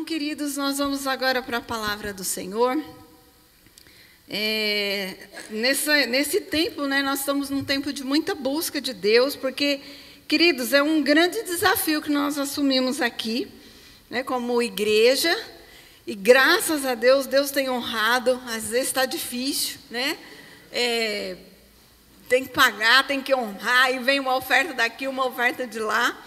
Então, queridos, nós vamos agora para a palavra do Senhor. Nesse tempo, né, nós estamos num tempo de muita busca de Deus, porque, queridos, é um grande desafio que nós assumimos aqui, né, como igreja, e graças a Deus, Deus tem honrado. Às vezes está difícil, né? Tem que pagar, tem que honrar, e vem uma oferta daqui, uma oferta de lá.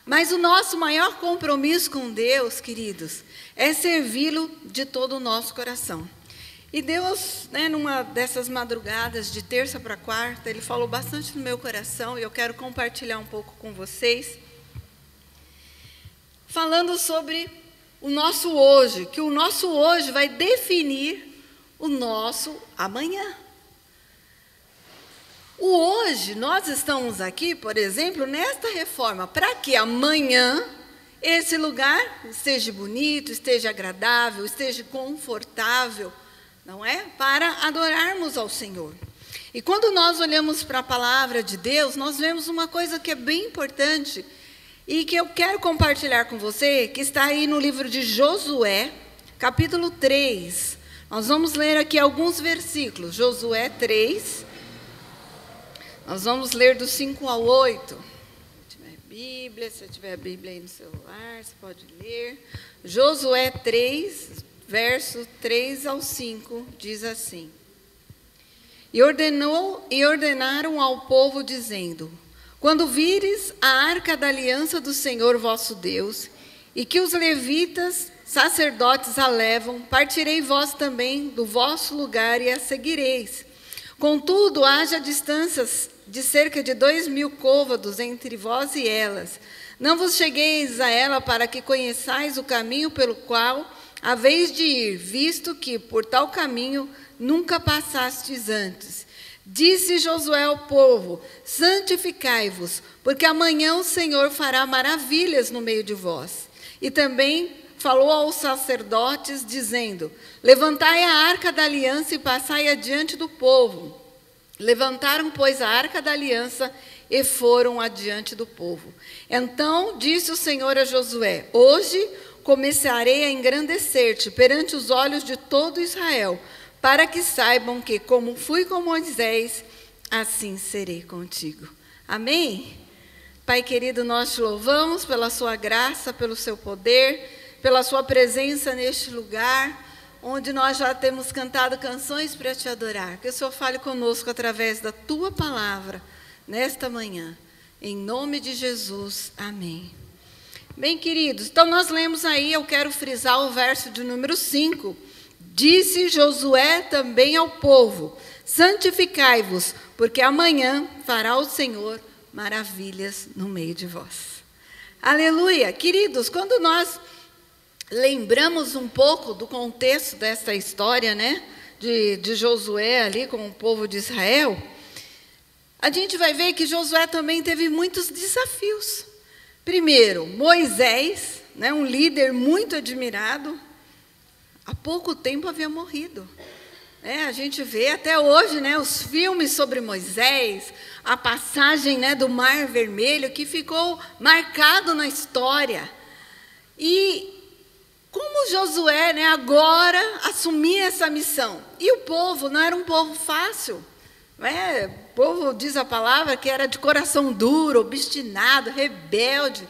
Mas o nosso maior compromisso com Deus, queridos, é servi-lo de todo o nosso coração. E Deus, né, numa dessas madrugadas de terça para quarta, Ele falou bastante no meu coração, e eu quero compartilhar um pouco com vocês, falando sobre o nosso hoje, que o nosso hoje vai definir o nosso amanhã. O hoje, nós estamos aqui, por exemplo, nesta reforma, para que amanhã esse lugar esteja bonito, esteja agradável, esteja confortável, não é? Para adorarmos ao Senhor. E quando nós olhamos para a palavra de Deus, nós vemos uma coisa que é bem importante e que eu quero compartilhar com você, que está aí no livro de Josué, capítulo 3. Nós vamos ler aqui alguns versículos. Josué 3. Nós vamos ler do 5 ao 8. Se você tiver a Bíblia aí no celular, você pode ler. Josué 3, verso 3 ao 5, diz assim: E ordenaram ao povo, dizendo: Quando vires a arca da aliança do Senhor vosso Deus, e que os levitas, sacerdotes, a levam, partirei vós também do vosso lugar e a seguireis. Contudo, haja distâncias de cerca de 2.000 côvados entre vós e elas. Não vos chegueis a ela, para que conheçais o caminho pelo qual haveis de ir, visto que por tal caminho nunca passastes antes. Disse Josué ao povo: santificai-vos, porque amanhã o Senhor fará maravilhas no meio de vós. E também falou aos sacerdotes, dizendo: levantai a arca da aliança e passai adiante do povo. Levantaram, pois, a arca da aliança e foram adiante do povo. Então disse o Senhor a Josué: hoje começarei a engrandecer-te perante os olhos de todo Israel, para que saibam que, como fui com Moisés, assim serei contigo. Amém? Pai querido, nós te louvamos pela sua graça, pelo seu poder, pela sua presença neste lugar, onde nós já temos cantado canções para te adorar. Que o Senhor fale conosco através da tua palavra nesta manhã. Em nome de Jesus, amém. Bem, queridos, então nós lemos aí, eu quero frisar o verso de número 5. Disse Josué também ao povo: santificai-vos, porque amanhã fará o Senhor maravilhas no meio de vós. Aleluia! Queridos, quando nós lembramos um pouco do contexto dessa história, né, de Josué ali com o povo de Israel, a gente vai ver que Josué também teve muitos desafios. Primeiro, Moisés, né, um líder muito admirado, há pouco tempo havia morrido. A gente vê até hoje, né, os filmes sobre Moisés, a passagem, né, do Mar Vermelho, que ficou marcado na história. E como Josué, né, agora assumia essa missão? E o povo não era um povo fácil. O povo, diz a palavra, que era de coração duro, obstinado, rebelde.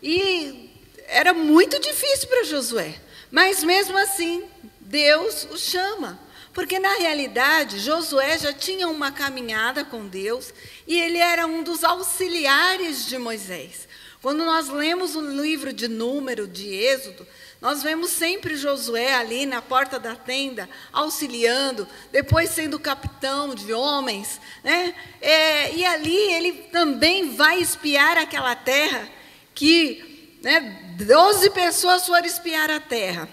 E era muito difícil para Josué. Mas mesmo assim, Deus o chama. Porque na realidade, Josué já tinha uma caminhada com Deus e ele era um dos auxiliares de Moisés. Quando nós lemos o livro de Número, de Êxodo, nós vemos sempre Josué ali na porta da tenda, auxiliando, depois sendo capitão de homens, né? E ali ele também vai espiar aquela terra que, né, 12 pessoas foram espiar a terra.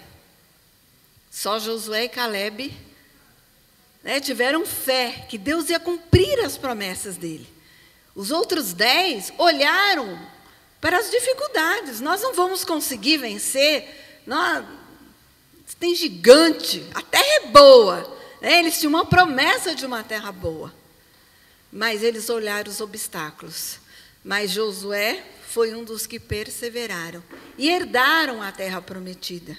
Só Josué e Caleb, né, tiveram fé que Deus ia cumprir as promessas dele. Os outros 10 olharam para as dificuldades. Nós não vamos conseguir vencer. Tem gigante, a terra é boa, né? Eles tinham uma promessa de uma terra boa, mas eles olharam os obstáculos. Mas Josué foi um dos que perseveraram e herdaram a terra prometida.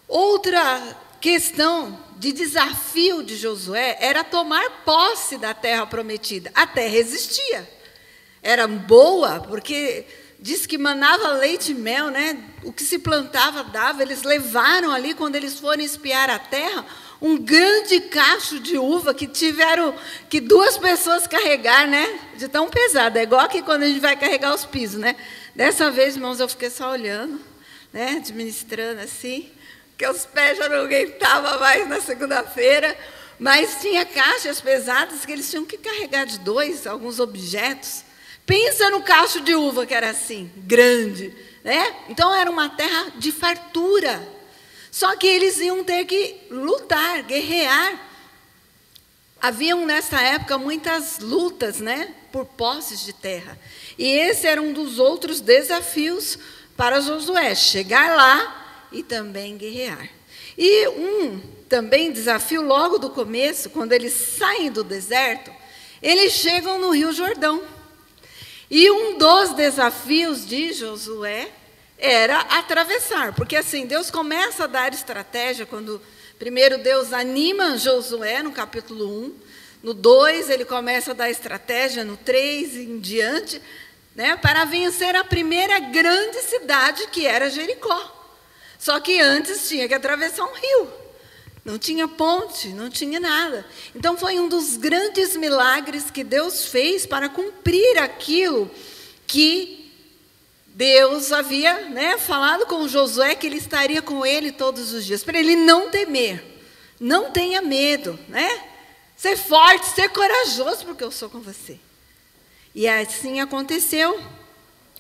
Outra questão de desafio de Josué era tomar posse da terra prometida. A terra existia. Era boa, porque diz que manava leite e mel, né? O que se plantava dava. Eles levaram ali, quando eles foram espiar a terra, um grande cacho de uva que tiveram que 2 pessoas carregar, né? De tão pesado. É igual aqui quando a gente vai carregar os pisos, né? Dessa vez, irmãos, eu fiquei só olhando, né? Administrando assim, porque os pés já não aguentavam mais na segunda-feira. Mas tinha caixas pesadas que eles tinham que carregar de 2, alguns objetos. Pensa no cacho de uva que era assim, grande, né? Então era uma terra de fartura. Só que eles iam ter que lutar, guerrear. Haviam nessa época muitas lutas, né, por posses de terra. E esse era um dos outros desafios para Josué, chegar lá e também guerrear. E um também desafio logo do começo, quando eles saem do deserto, eles chegam no Rio Jordão. E um dos desafios de Josué era atravessar, porque assim, Deus começa a dar estratégia, quando primeiro Deus anima Josué no capítulo 1, no 2 ele começa a dar estratégia, no 3 em diante, né, para vencer a primeira grande cidade, que era Jericó. Só que antes tinha que atravessar um rio, não tinha ponte, não tinha nada. Então foi um dos grandes milagres que Deus fez para cumprir aquilo que Deus havia, né, falado com Josué, que ele estaria com ele todos os dias, para ele não temer, não tenha medo, né? Ser forte, ser corajoso, porque eu sou com você. E assim aconteceu.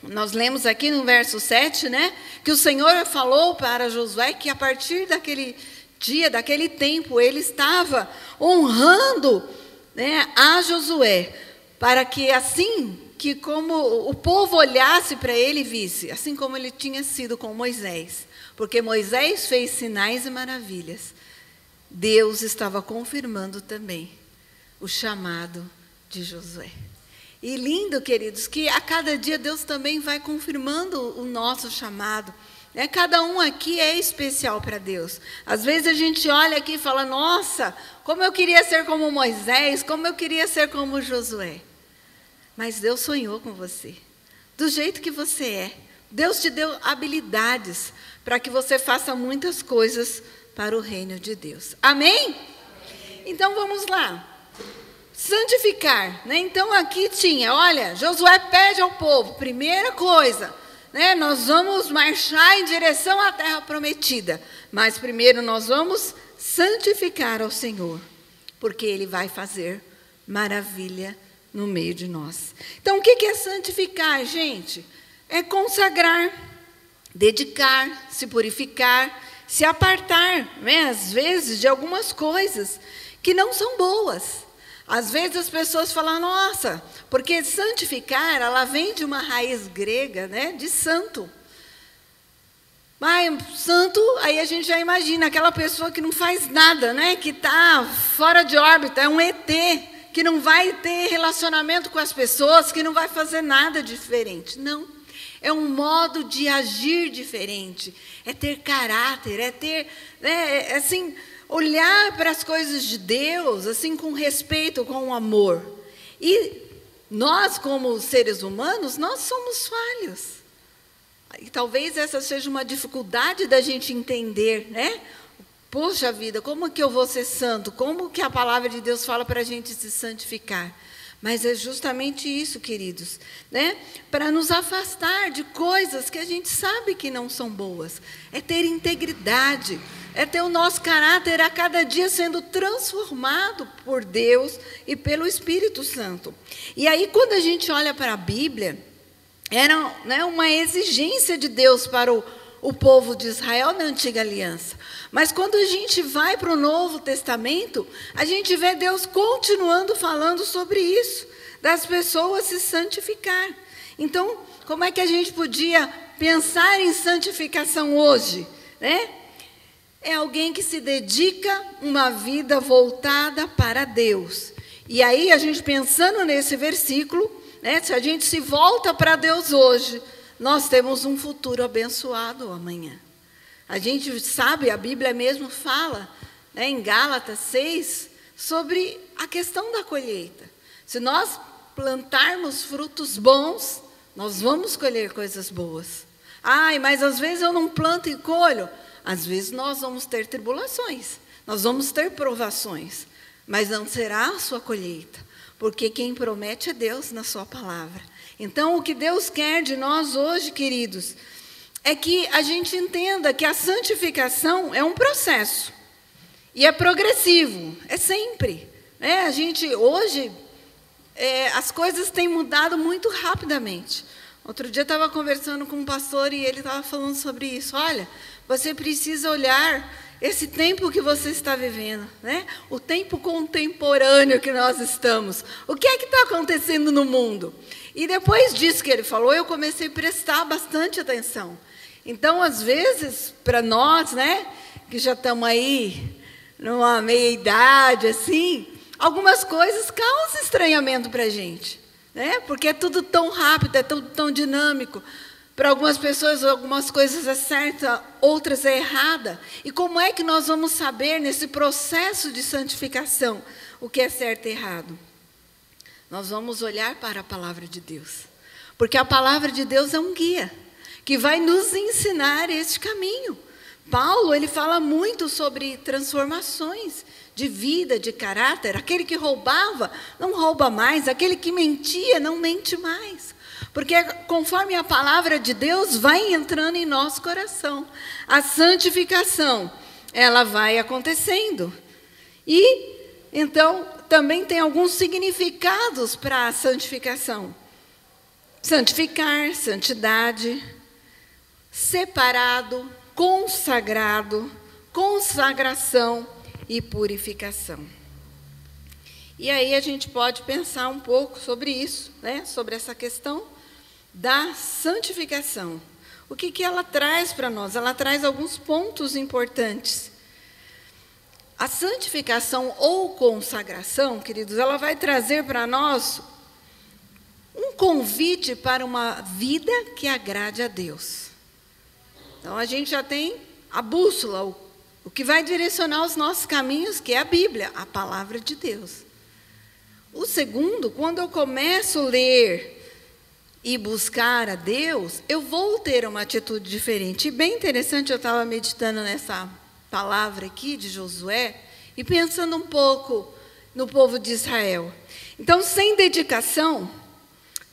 Nós lemos aqui no verso 7, né, que o Senhor falou para Josué que a partir daquele dia, daquele tempo, ele estava honrando, né, a Josué, para que assim, que como o povo olhasse para ele e visse, assim como ele tinha sido com Moisés, porque Moisés fez sinais e maravilhas, Deus estava confirmando também o chamado de Josué. E lindo, queridos, que a cada dia Deus também vai confirmando o nosso chamado. Cada um aqui é especial para Deus. Às vezes a gente olha aqui e fala, nossa, como eu queria ser como Moisés, como eu queria ser como Josué. Mas Deus sonhou com você, do jeito que você é. Deus te deu habilidades para que você faça muitas coisas para o reino de Deus. Amém? Então vamos lá. Santificar, né? Então aqui tinha, olha, Josué pede ao povo, primeira coisa, né, nós vamos marchar em direção à terra prometida, mas primeiro nós vamos santificar ao Senhor, porque Ele vai fazer maravilha no meio de nós. Então o que é santificar, gente? É consagrar, dedicar, se purificar, se apartar, né, às vezes, de algumas coisas que não são boas. Às vezes as pessoas falam, nossa, porque santificar, ela vem de uma raiz grega, né, de santo. Mas santo, aí a gente já imagina, aquela pessoa que não faz nada, né, que está fora de órbita, é um ET, que não vai ter relacionamento com as pessoas, que não vai fazer nada diferente. Não, é um modo de agir diferente, é ter caráter, é ter, né, assim, olhar para as coisas de Deus, assim, com respeito, com amor. E nós, como seres humanos, nós somos falhos. E talvez essa seja uma dificuldade da gente entender, né? Poxa vida, como que eu vou ser santo? Como que a palavra de Deus fala para a gente se santificar? Mas é justamente isso, queridos, né? Para nos afastar de coisas que a gente sabe que não são boas. É ter integridade, é ter o nosso caráter a cada dia sendo transformado por Deus e pelo Espírito Santo. E aí, quando a gente olha para a Bíblia, era, né, uma exigência de Deus para o povo de Israel na Antiga Aliança. Mas quando a gente vai para o Novo Testamento, a gente vê Deus continuando falando sobre isso, das pessoas se santificar. Então, como é que a gente podia pensar em santificação hoje, né? É alguém que se dedica uma vida voltada para Deus. E aí, a gente pensando nesse versículo, né? Se a gente se volta para Deus hoje, nós temos um futuro abençoado amanhã. A gente sabe, a Bíblia mesmo fala, né, em Gálatas 6, sobre a questão da colheita. Se nós plantarmos frutos bons, nós vamos colher coisas boas. Ai, mas às vezes eu não planto e colho. Às vezes nós vamos ter tribulações, nós vamos ter provações, mas não será a sua colheita, porque quem promete é Deus na sua palavra. Então, o que Deus quer de nós hoje, queridos, é que a gente entenda que a santificação é um processo, e é progressivo, é sempre. A gente, hoje, as coisas têm mudado muito rapidamente. Outro dia eu estava conversando com um pastor e ele estava falando sobre isso. Olha, você precisa olhar esse tempo que você está vivendo, né? O tempo contemporâneo que nós estamos. O que é que está acontecendo no mundo? E depois disso que ele falou, eu comecei a prestar bastante atenção. Então, às vezes, para nós, né, que já estamos aí numa meia-idade, assim, algumas coisas causam estranhamento para a gente, né? Porque é tudo tão rápido, é tudo tão dinâmico. Para algumas pessoas, algumas coisas é certa, outras é errada. E como é que nós vamos saber, nesse processo de santificação, o que é certo e errado? Nós vamos olhar para a palavra de Deus. Porque a palavra de Deus é um guia, que vai nos ensinar este caminho. Paulo, ele fala muito sobre transformações de vida, de caráter. Aquele que roubava, não rouba mais. Aquele que mentia, não mente mais. Porque conforme a palavra de Deus vai entrando em nosso coração, a santificação, ela vai acontecendo. E, então, também tem alguns significados para a santificação. Santificar, santidade, separado, consagrado, consagração e purificação. E aí a gente pode pensar um pouco sobre isso, né? Sobre essa questão da santificação. O que ela traz para nós? Ela traz alguns pontos importantes. A santificação ou consagração, queridos, ela vai trazer para nós um convite para uma vida que agrade a Deus. Então, a gente já tem a bússola, o que vai direcionar os nossos caminhos, que é a Bíblia, a palavra de Deus. O segundo, quando eu começo a ler e buscar a Deus, eu vou ter uma atitude diferente. E bem interessante, eu estava meditando nessa palavra aqui de Josué e pensando um pouco no povo de Israel. Então, sem dedicação,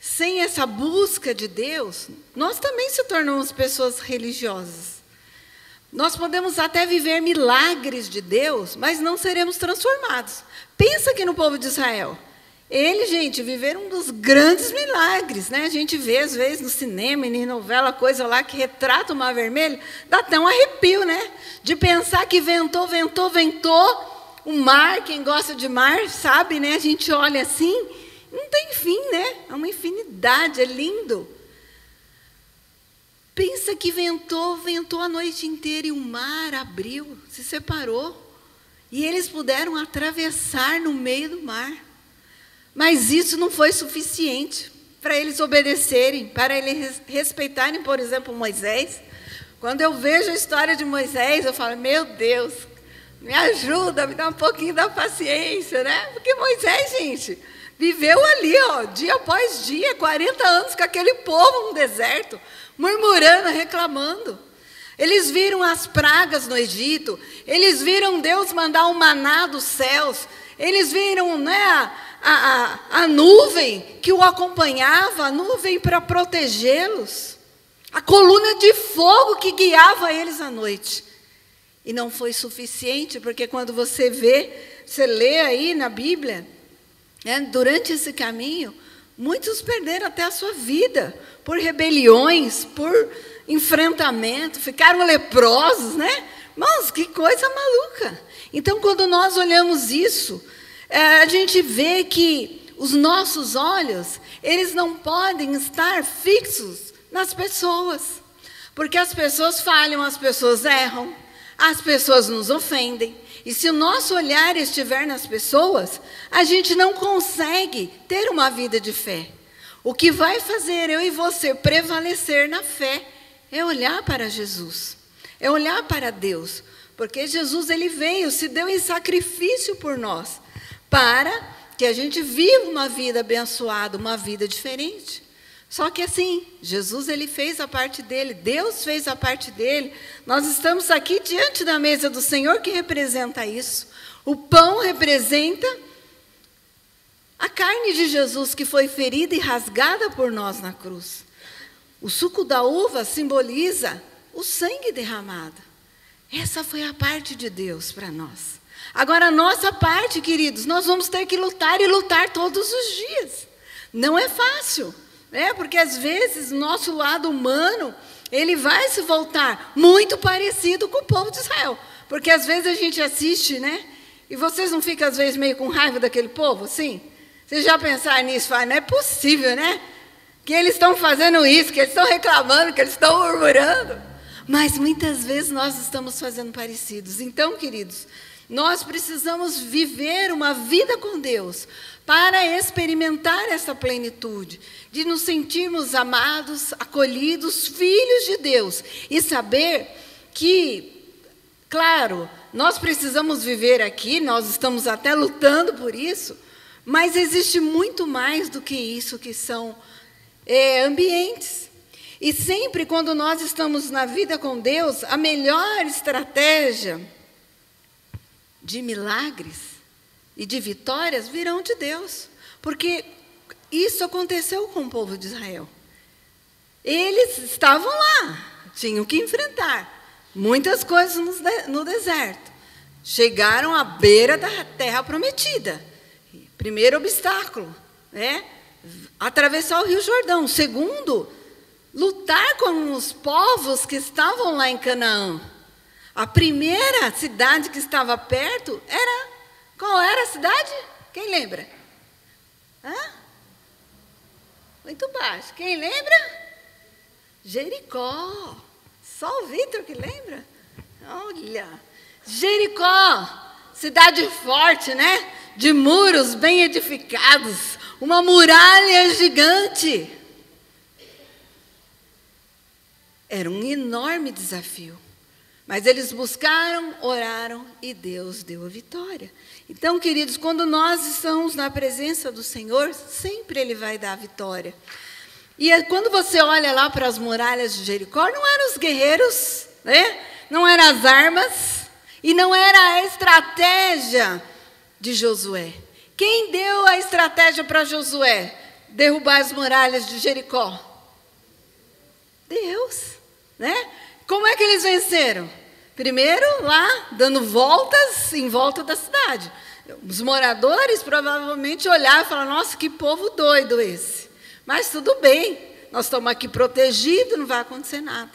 sem essa busca de Deus, nós também se tornamos pessoas religiosas. Nós podemos até viver milagres de Deus, mas não seremos transformados. Pensa aqui no povo de Israel. Eles, gente, viveram um dos grandes milagres, né? A gente vê, às vezes, no cinema e em novela, coisa lá que retrata o Mar Vermelho, dá até um arrepio, né? De pensar que ventou, o mar, quem gosta de mar, sabe, né? A gente olha assim, não tem fim, né? É uma infinidade, é lindo. Pensa que ventou a noite inteira e o mar abriu, se separou. E eles puderam atravessar no meio do mar. Mas isso não foi suficiente para eles obedecerem, para eles respeitarem, por exemplo, Moisés. Quando eu vejo a história de Moisés, eu falo, meu Deus, me ajuda, me dá um pouquinho da paciência, né? Porque Moisés, gente, viveu ali, ó, dia após dia, 40 anos com aquele povo no deserto, murmurando, reclamando. Eles viram as pragas no Egito, eles viram Deus mandar um maná dos céus, eles viram, né, a nuvem que o acompanhava, a nuvem para protegê-los, a coluna de fogo que guiava eles à noite. E não foi suficiente, porque quando você lê aí na Bíblia, né, durante esse caminho, muitos perderam até a sua vida, por rebeliões, por enfrentamento, ficaram leprosos, né? Mas que coisa maluca. Então, quando nós olhamos isso, a gente vê que os nossos olhos, eles não podem estar fixos nas pessoas. Porque as pessoas falham, as pessoas erram, as pessoas nos ofendem. E se o nosso olhar estiver nas pessoas, a gente não consegue ter uma vida de fé. O que vai fazer eu e você prevalecer na fé é olhar para Jesus, é olhar para Deus, porque Jesus ele veio, se deu em sacrifício por nós, para que a gente viva uma vida abençoada, uma vida diferente. Só que assim, Jesus ele fez a parte dele, Deus fez a parte dele. Nós estamos aqui diante da mesa do Senhor, que representa isso. O pão representa a carne de Jesus que foi ferida e rasgada por nós na cruz. O suco da uva simboliza o sangue derramado. Essa foi a parte de Deus para nós. Agora, a nossa parte, queridos, nós vamos ter que lutar e lutar todos os dias. Não é fácil, né? Porque às vezes o nosso lado humano, ele vai se voltar muito parecido com o povo de Israel. Porque às vezes a gente assiste, né? E vocês não ficam às vezes meio com raiva daquele povo, assim? Vocês já pensaram nisso? Falam, não é possível, né? Que eles estão fazendo isso, que eles estão reclamando, que eles estão murmurando. Mas muitas vezes nós estamos fazendo parecidos. Então, queridos, nós precisamos viver uma vida com Deus para experimentar essa plenitude, de nos sentirmos amados, acolhidos, filhos de Deus. E saber que, claro, nós precisamos viver aqui, nós estamos até lutando por isso, mas existe muito mais do que isso, que são ambientes. E sempre quando nós estamos na vida com Deus, a melhor estratégia de milagres e de vitórias virão de Deus. Porque isso aconteceu com o povo de Israel. Eles estavam lá, tinham que enfrentar muitas coisas no deserto. Chegaram à beira da terra prometida. Primeiro obstáculo, né? Atravessar o Rio Jordão. Segundo, lutar com os povos que estavam lá em Canaã. A primeira cidade que estava perto era... Qual era a cidade? Quem lembra? Hã? Muito baixo. Quem lembra? Jericó. Só o Vitor que lembra? Olha, Jericó, cidade forte, né? De muros bem edificados, uma muralha gigante. Era um enorme desafio. Mas eles buscaram, oraram e Deus deu a vitória. Então, queridos, quando nós estamos na presença do Senhor, sempre Ele vai dar a vitória. E quando você olha lá para as muralhas de Jericó, não eram os guerreiros, né? Não eram as armas, e não era a estratégia de Josué. Quem deu a estratégia para Josué derrubar as muralhas de Jericó? Deus, né? Como é que eles venceram? Primeiro, lá, dando voltas em volta da cidade. Os moradores provavelmente olharam e falaram, nossa, que povo doido esse. Mas tudo bem, nós estamos aqui protegidos, não vai acontecer nada.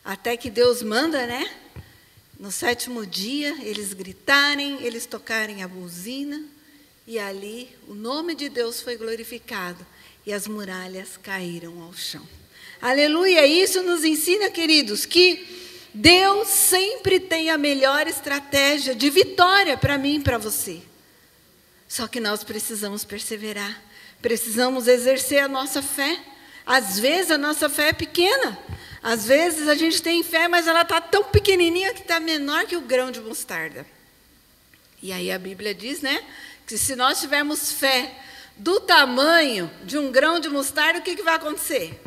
Até que Deus manda, né? No 7º dia, eles gritarem, eles tocarem a buzina, e ali o nome de Deus foi glorificado, e as muralhas caíram ao chão. Aleluia! Isso nos ensina, queridos, que Deus sempre tem a melhor estratégia de vitória para mim e para você. Só que nós precisamos perseverar, precisamos exercer a nossa fé. Às vezes a nossa fé é pequena, às vezes a gente tem fé, mas ela está tão pequenininha que está menor que o grão de mostarda. E aí a Bíblia diz, né, que se nós tivermos fé do tamanho de um grão de mostarda, o que vai acontecer?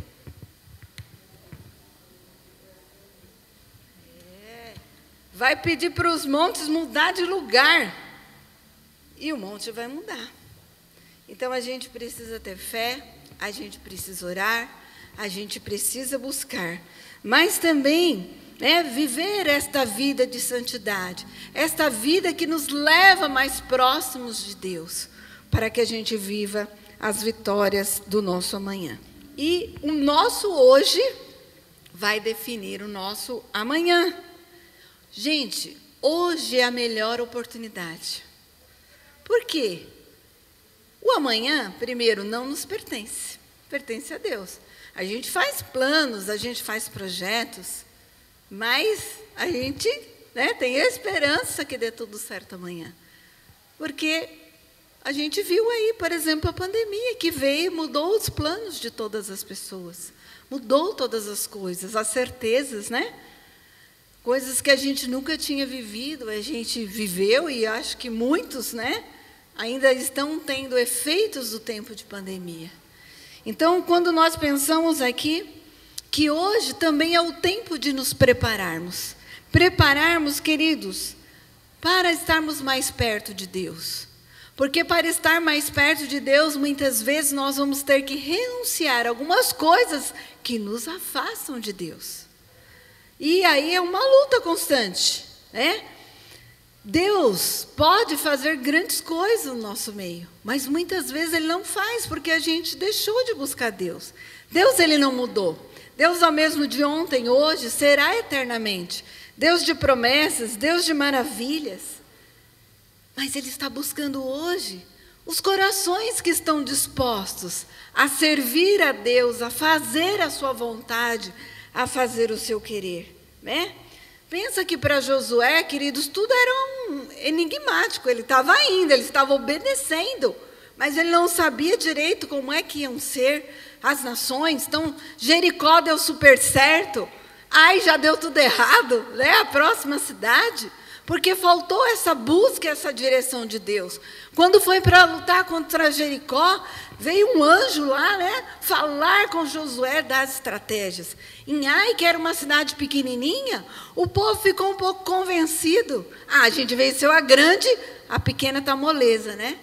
Vai pedir para os montes mudar de lugar. E o monte vai mudar. Então, a gente precisa ter fé, a gente precisa orar, a gente precisa buscar. Mas também, né, viver esta vida de santidade. Esta vida que nos leva mais próximos de Deus. Para que a gente viva as vitórias do nosso amanhã. E o nosso hoje vai definir o nosso amanhã. Gente, hoje é a melhor oportunidade. Por quê? O amanhã, primeiro, não nos pertence. Pertence a Deus. A gente faz planos, a gente faz projetos, mas a gente, né, tem a esperança que dê tudo certo amanhã. Porque a gente viu aí, por exemplo, a pandemia que veio e mudou os planos de todas as pessoas. Mudou todas as coisas, as certezas, né? Coisas que a gente nunca tinha vivido, a gente viveu e acho que muitos, né, ainda estão tendo efeitos do tempo de pandemia. Então, quando nós pensamos aqui que hoje também é o tempo de nos prepararmos. Prepararmos, queridos, para estarmos mais perto de Deus. Porque para estar mais perto de Deus, muitas vezes nós vamos ter que renunciar a algumas coisas que nos afastam de Deus. E aí é uma luta constante, né? Deus pode fazer grandes coisas no nosso meio, mas muitas vezes Ele não faz, porque a gente deixou de buscar Deus. Deus, Ele não mudou. Deus é o mesmo de ontem, hoje, será eternamente. Deus de promessas, Deus de maravilhas. Mas Ele está buscando hoje os corações que estão dispostos a servir a Deus, a fazer a sua vontade, a fazer o seu querer, né? Pensa que para Josué, queridos, tudo era enigmático. Ele estava indo, ele estava obedecendo, mas ele não sabia direito como é que iam ser as nações. Então, Jericó deu super certo. Ai, já deu tudo errado, né? A próxima cidade, porque faltou essa busca, essa direção de Deus. Quando foi para lutar contra Jericó, veio um anjo lá, né, falar com Josué das estratégias. Em Ai, que era uma cidade pequenininha, o povo ficou um pouco convencido. Ah, a gente venceu a grande, a pequena está moleza, né?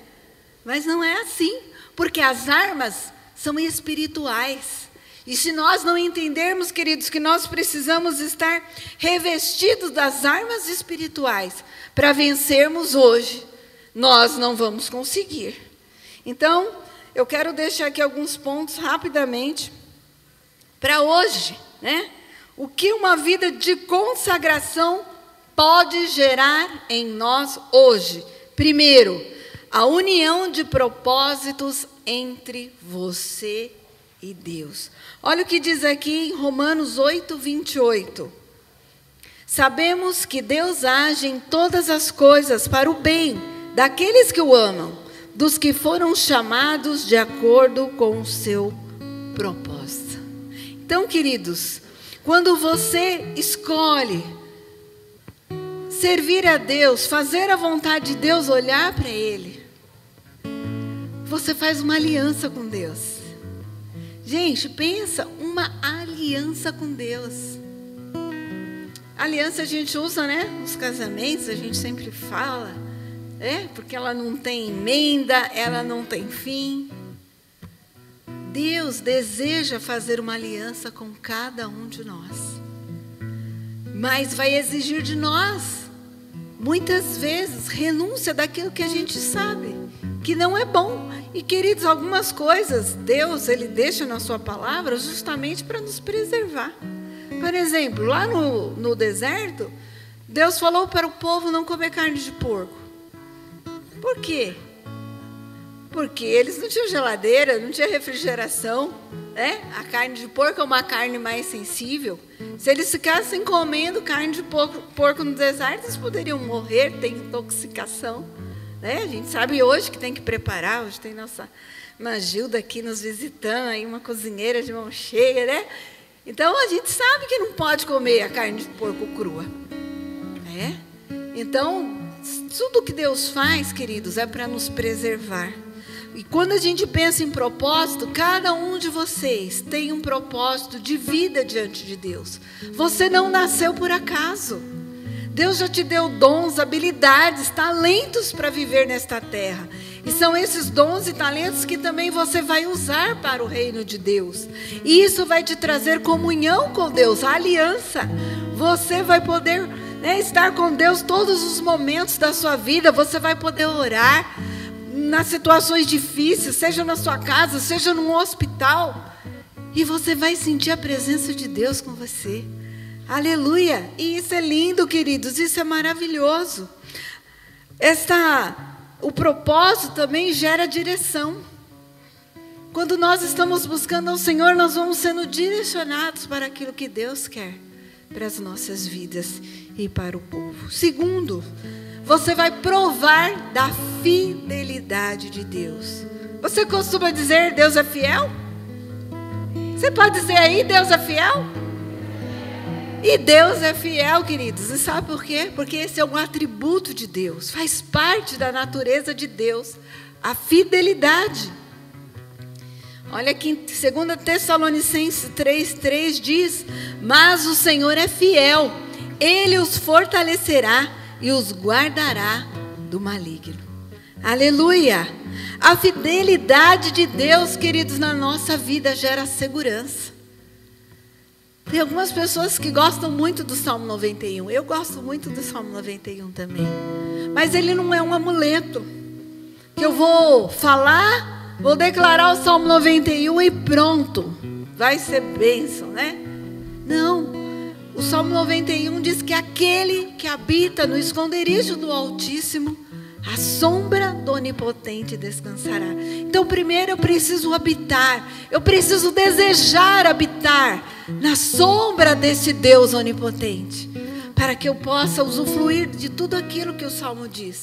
Mas não é assim, porque as armas são espirituais. E se nós não entendermos, queridos, que nós precisamos estar revestidos das armas espirituais para vencermos hoje, nós não vamos conseguir. Então, eu quero deixar aqui alguns pontos rapidamente para hoje, né? O que uma vida de consagração pode gerar em nós hoje? Primeiro, a união de propósitos entre você e Deus. Olha o que diz aqui em Romanos 8, 28. Sabemos que Deus age em todas as coisas para o bem daqueles que o amam, dos que foram chamados de acordo com o seu propósito. Então, queridos, quando você escolhe servir a Deus, fazer a vontade de Deus, olhar para Ele, você faz uma aliança com Deus. Gente, pensa, uma aliança com Deus. Aliança a gente usa, né? Nos casamentos, a gente sempre fala, porque ela não tem emenda, ela não tem fim. Deus deseja fazer uma aliança com cada um de nós. Mas vai exigir de nós, muitas vezes, renúncia daquilo que a gente sabe, que não é bom. E, queridos, algumas coisas, Deus, Ele deixa na sua palavra justamente para nos preservar. Por exemplo, lá no deserto, Deus falou para o povo não comer carne de porco. Por quê? Porque eles não tinham geladeira, não tinha refrigeração, né? A carne de porco é uma carne mais sensível. Se eles ficassem comendo carne de porco no deserto, eles poderiam morrer, ter intoxicação. Né? A gente sabe hoje que tem que preparar. Hoje tem nossa irmã Gilda aqui nos visitando, aí uma cozinheira de mão cheia, né? Então a gente sabe que não pode comer a carne de porco crua, né? Então tudo que Deus faz, queridos, é para nos preservar. E quando a gente pensa em propósito, cada um de vocês tem um propósito de vida diante de Deus. Você não nasceu por acaso. Deus já te deu dons, habilidades, talentos para viver nesta terra. E são esses dons e talentos que também você vai usar para o reino de Deus. E isso vai te trazer comunhão com Deus, a aliança. Você vai poder, né, estar com Deus todos os momentos da sua vida. Você vai poder orar nas situações difíceis, seja na sua casa, seja num hospital. E você vai sentir a presença de Deus com você. Aleluia! E isso é lindo, queridos, isso é maravilhoso. O propósito também gera direção. Quando nós estamos buscando ao Senhor, nós vamos sendo direcionados para aquilo que Deus quer para as nossas vidas e para o povo. Segundo, você vai provar da fidelidade de Deus. Você costuma dizer Deus é fiel? Você pode dizer aí Deus é fiel? E Deus é fiel, queridos. E sabe por quê? Porque esse é um atributo de Deus. Faz parte da natureza de Deus. A fidelidade. Olha aqui em 2 Tessalonicenses 3:3 diz: mas o Senhor é fiel. Ele os fortalecerá e os guardará do maligno. Aleluia! A fidelidade de Deus, queridos, na nossa vida gera segurança. Tem algumas pessoas que gostam muito do Salmo 91. Eu gosto muito do Salmo 91 também. Mas ele não é um amuleto que eu vou falar, vou declarar o Salmo 91 e pronto. Vai ser bênção, né? Não. O Salmo 91 diz que aquele que habita no esconderijo do Altíssimo, a sombra do Onipotente descansará. Então, primeiro eu preciso habitar, eu preciso desejar habitar na sombra desse Deus onipotente, para que eu possa usufruir de tudo aquilo que o Salmo diz,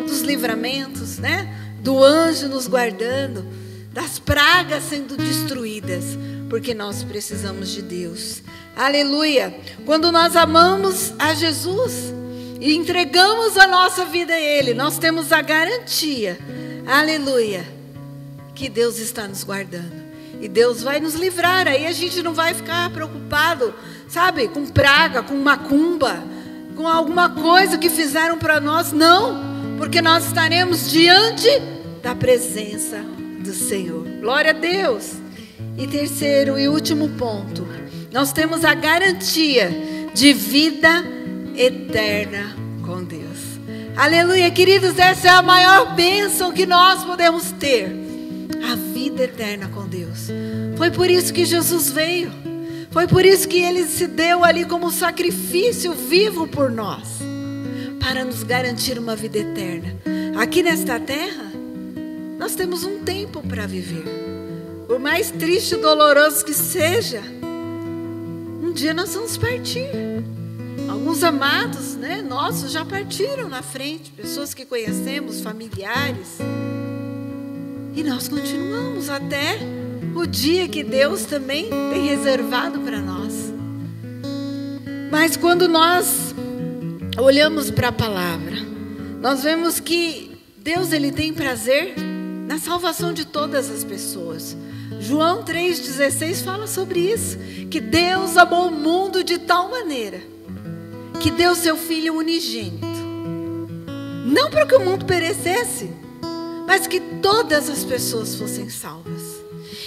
dos livramentos, né? Do anjo nos guardando, das pragas sendo destruídas, porque nós precisamos de Deus. Aleluia! Quando nós amamos a Jesus e entregamos a nossa vida a Ele, nós temos a garantia, aleluia, que Deus está nos guardando. E Deus vai nos livrar. Aí a gente não vai ficar preocupado, sabe, com praga, com macumba, com alguma coisa que fizeram para nós. Não, porque nós estaremos diante da presença do Senhor. Glória a Deus. E terceiro e último ponto, nós temos a garantia de vida eterna com Deus. Aleluia, queridos, essa é a maior bênção que nós podemos ter. A vida eterna com Deus. Foi por isso que Jesus veio. Foi por isso que Ele se deu ali como sacrifício vivo por nós, para nos garantir uma vida eterna. Aqui nesta terra, nós temos um tempo para viver. Por mais triste e doloroso que seja, um dia nós vamos partir. Alguns amados, né, nossos já partiram na frente, pessoas que conhecemos, familiares. E nós continuamos até o dia que Deus também tem reservado para nós. Mas quando nós olhamos para a palavra, nós vemos que Deus, Ele tem prazer na salvação de todas as pessoas. João 3,16 fala sobre isso, que Deus amou o mundo de tal maneira que deu seu Filho unigênito, não para que o mundo perecesse, mas que todas as pessoas fossem salvas.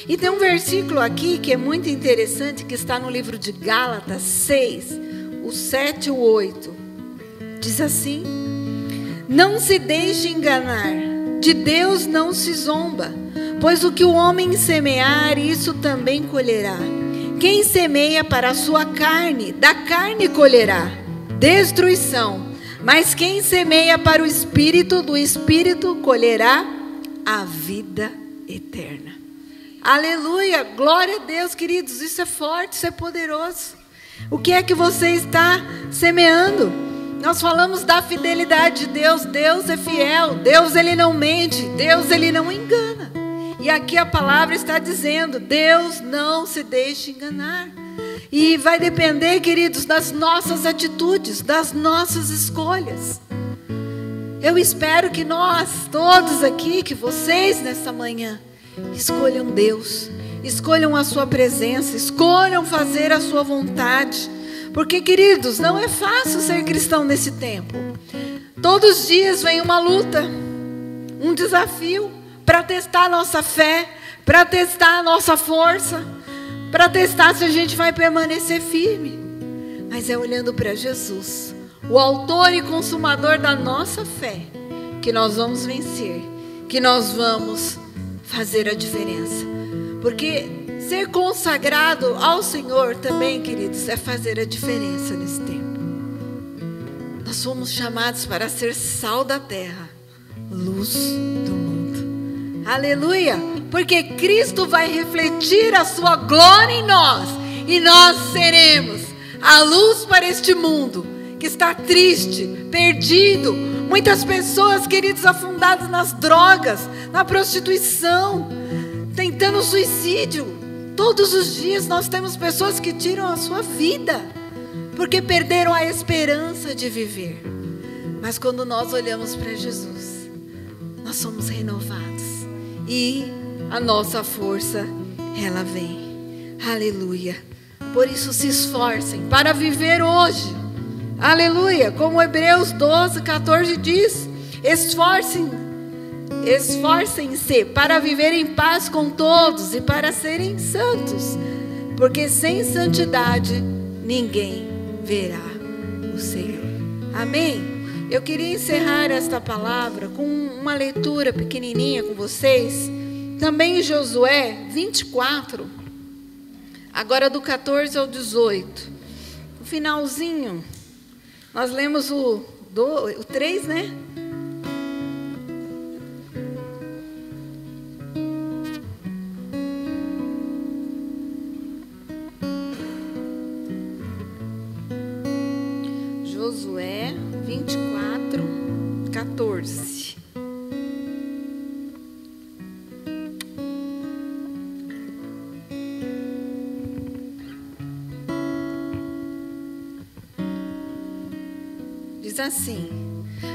E tem um versículo aqui que é muito interessante, que está no livro de Gálatas 6, o 7 e o 8. Diz assim: não se deixe enganar, de Deus não se zomba, pois o que o homem semear, isso também colherá. Quem semeia para a sua carne, da carne colherá destruição. Mas quem semeia para o Espírito, do Espírito colherá a vida eterna. Aleluia, glória a Deus, queridos. Isso é forte, isso é poderoso. O que é que você está semeando? Nós falamos da fidelidade de Deus. Deus é fiel, Deus, Ele não mente, Deus, Ele não engana. E aqui a palavra está dizendo: Deus não se deixa enganar. E vai depender, queridos, das nossas atitudes, das nossas escolhas. Eu espero que nós, todos aqui, que vocês nessa manhã, escolham Deus, escolham a sua presença, escolham fazer a sua vontade. Porque, queridos, não é fácil ser cristão nesse tempo. Todos os dias vem uma luta, um desafio para testar a nossa fé, para testar a nossa força, para testar se a gente vai permanecer firme. Mas é olhando para Jesus, o autor e consumador da nossa fé, que nós vamos vencer, que nós vamos fazer a diferença. Porque ser consagrado ao Senhor também, queridos, é fazer a diferença nesse tempo. Nós fomos chamados para ser sal da terra, luz do mundo. Aleluia! Porque Cristo vai refletir a sua glória em nós, e nós seremos a luz para este mundo que está triste, perdido. Muitas pessoas, queridos, afundadas nas drogas, na prostituição, tentando suicídio. Todos os dias nós temos pessoas que tiram a sua vida porque perderam a esperança de viver. Mas quando nós olhamos para Jesus, nós somos renovados e a nossa força, ela vem. Aleluia. Por isso se esforcem para viver hoje. Aleluia. Como Hebreus 12, 14 diz: esforcem-se para viver em paz com todos e para serem santos, porque sem santidade ninguém verá o Senhor. Amém? Eu queria encerrar esta palavra com uma leitura pequenininha com vocês, também em Josué 24, agora do 14 ao 18. No finalzinho, nós lemos o 3, né? Josué 24, 14. Diz assim: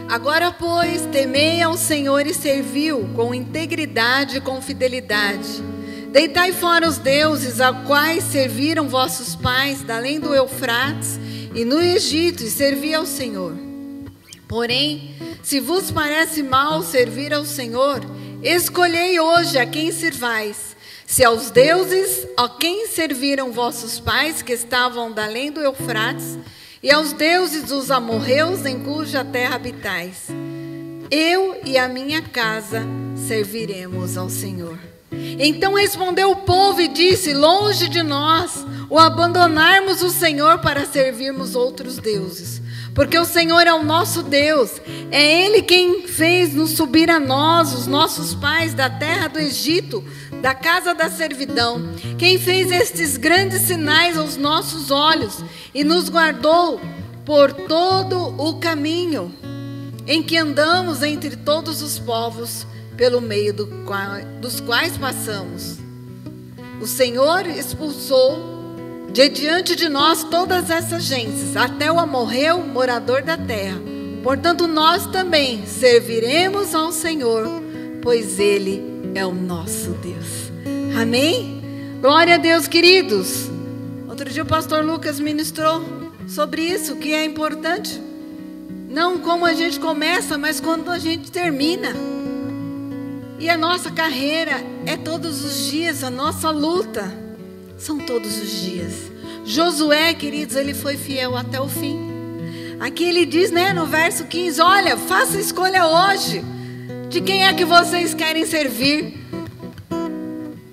agora, pois, temei ao Senhor e servi-o com integridade e com fidelidade. Deitai fora os deuses a quais serviram vossos pais, da além do Eufrates e no Egito, e servi ao Senhor. Porém, se vos parece mal servir ao Senhor, escolhei hoje a quem servais. Se aos deuses a quem serviram vossos pais, que estavam da além do Eufrates, e aos deuses dos amorreus em cuja terra habitais. Eu e a minha casa serviremos ao Senhor. Então respondeu o povo e disse: longe de nós o abandonarmos o Senhor para servirmos outros deuses, porque o Senhor é o nosso Deus. É Ele quem fez-nos subir a nós, os nossos pais, da terra do Egito, da casa da servidão, quem fez estes grandes sinais aos nossos olhos e nos guardou por todo o caminho em que andamos entre todos os povos pelo meio dos quais passamos. O Senhor expulsou de diante de nós todas essas gentes, até o amorreu, morador da terra. Portanto, nós também serviremos ao Senhor, pois Ele é o nosso Deus. Amém? Glória a Deus, queridos. Outro dia o pastor Lucas ministrou sobre isso, que é importante. Não como a gente começa, mas quando a gente termina. E a nossa carreira é todos os dias, a nossa luta são todos os dias. Josué, queridos, ele foi fiel até o fim. Aqui ele diz, né, no verso 15, olha, faça escolha hoje de quem é que vocês querem servir.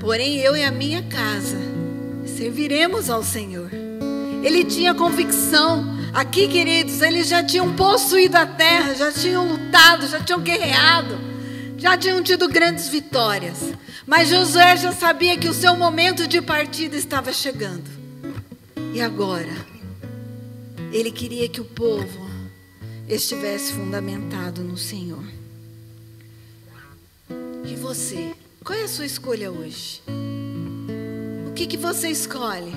Porém, eu e a minha casa serviremos ao Senhor. Ele tinha convicção. Aqui, queridos, eles já tinham possuído a terra, já tinham lutado, já tinham guerreado, já tinham tido grandes vitórias. Mas Josué já sabia que o seu momento de partida estava chegando. E agora, ele queria que o povo estivesse fundamentado no Senhor. E você? Qual é a sua escolha hoje? O que você escolhe?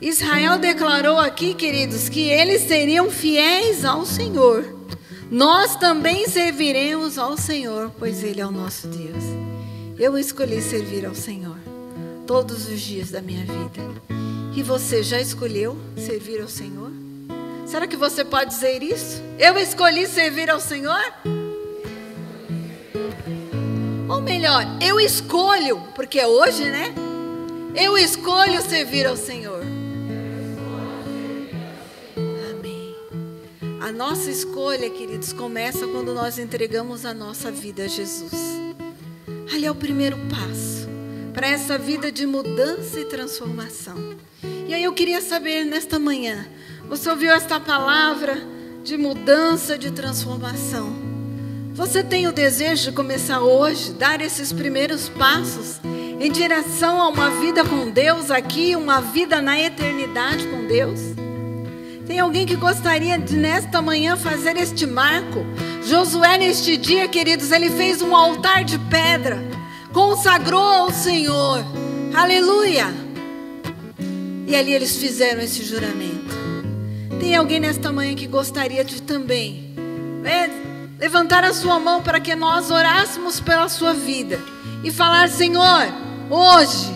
Israel declarou aqui, queridos, que eles seriam fiéis ao Senhor. Nós também serviremos ao Senhor, pois Ele é o nosso Deus. Eu escolhi servir ao Senhor todos os dias da minha vida. E você já escolheu servir ao Senhor? Será que você pode dizer isso? Eu escolhi servir ao Senhor? Ou melhor, eu escolho, porque é hoje, né? Eu escolho servir ao Senhor. Amém. A nossa escolha, queridos, começa quando nós entregamos a nossa vida a Jesus. Ali é o primeiro passo para essa vida de mudança e transformação. E aí eu queria saber nesta manhã, você ouviu esta palavra de mudança, de transformação? Você tem o desejo de começar hoje, dar esses primeiros passos em direção a uma vida com Deus aqui, uma vida na eternidade com Deus? Tem alguém que gostaria de, nesta manhã, fazer este marco? Josué, neste dia, queridos, ele fez um altar de pedra, consagrou ao Senhor, aleluia, e ali eles fizeram esse juramento. Tem alguém nesta manhã que gostaria de também levantar a sua mão para que nós orássemos pela sua vida e falar: Senhor, hoje,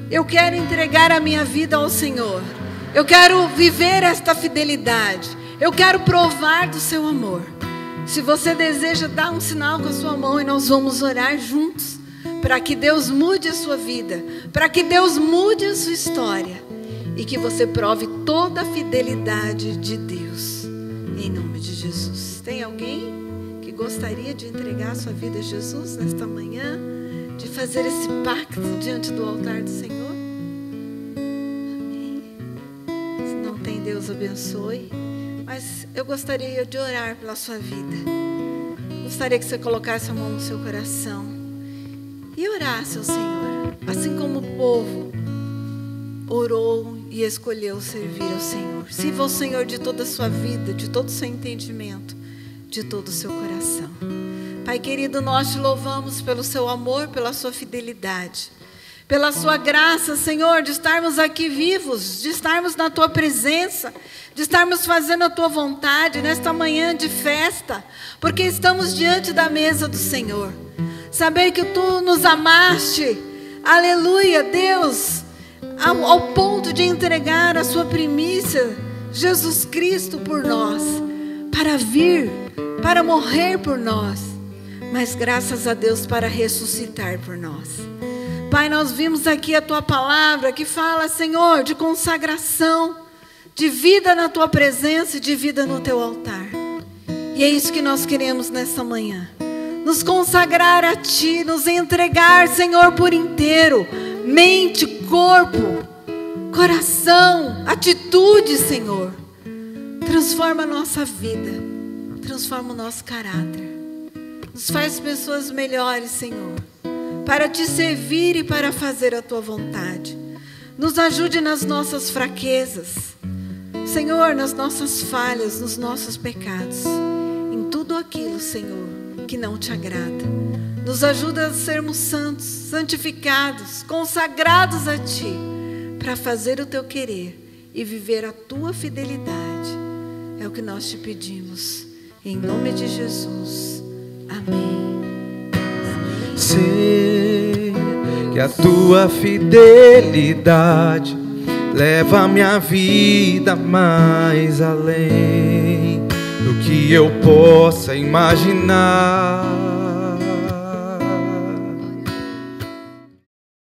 eu quero entregar a minha vida ao Senhor, eu quero viver esta fidelidade, eu quero provar do seu amor. Se você deseja, dá um sinal com a sua mão e nós vamos orar juntos, para que Deus mude a sua vida, para que Deus mude a sua história e que você prove toda a fidelidade de Deus, em nome de Jesus. Tem alguém que gostaria de entregar a sua vida a Jesus nesta manhã, de fazer esse pacto diante do altar do Senhor? Amém. Se não tem, Deus abençoe. Mas eu gostaria de orar pela sua vida. Gostaria que você colocasse a mão no seu coração e orasse ao Senhor, assim como o povo orou e escolheu servir ao Senhor. Sirva ao Senhor de toda a sua vida, de todo o seu entendimento, de todo o seu coração. Pai querido, nós te louvamos pelo seu amor, pela sua fidelidade, pela sua graça, Senhor, de estarmos aqui vivos, de estarmos na tua presença, de estarmos fazendo a tua vontade nesta manhã de festa, porque estamos diante da mesa do Senhor. Saber que tu nos amaste, aleluia, Deus, ao ponto de entregar a sua primícia, Jesus Cristo, por nós, para vir, para morrer por nós, mas graças a Deus para ressuscitar por nós. Pai, nós vimos aqui a tua palavra que fala, Senhor, de consagração, de vida na tua presença e de vida no teu altar. E é isso que nós queremos nessa manhã. Nos consagrar a ti, nos entregar, Senhor, por inteiro. Mente, corpo, coração, atitude, Senhor. Transforma a nossa vida, transforma o nosso caráter. Nos faz pessoas melhores, Senhor, para te servir e para fazer a tua vontade. Nos ajude nas nossas fraquezas, Senhor, nas nossas falhas, nos nossos pecados, em tudo aquilo, Senhor, que não te agrada. Nos ajuda a sermos santos, santificados, consagrados a ti, para fazer o teu querer e viver a tua fidelidade. É o que nós te pedimos, em nome de Jesus. Amém. Amém. Sei que a tua fidelidade leva a minha vida mais além do que eu possa imaginar.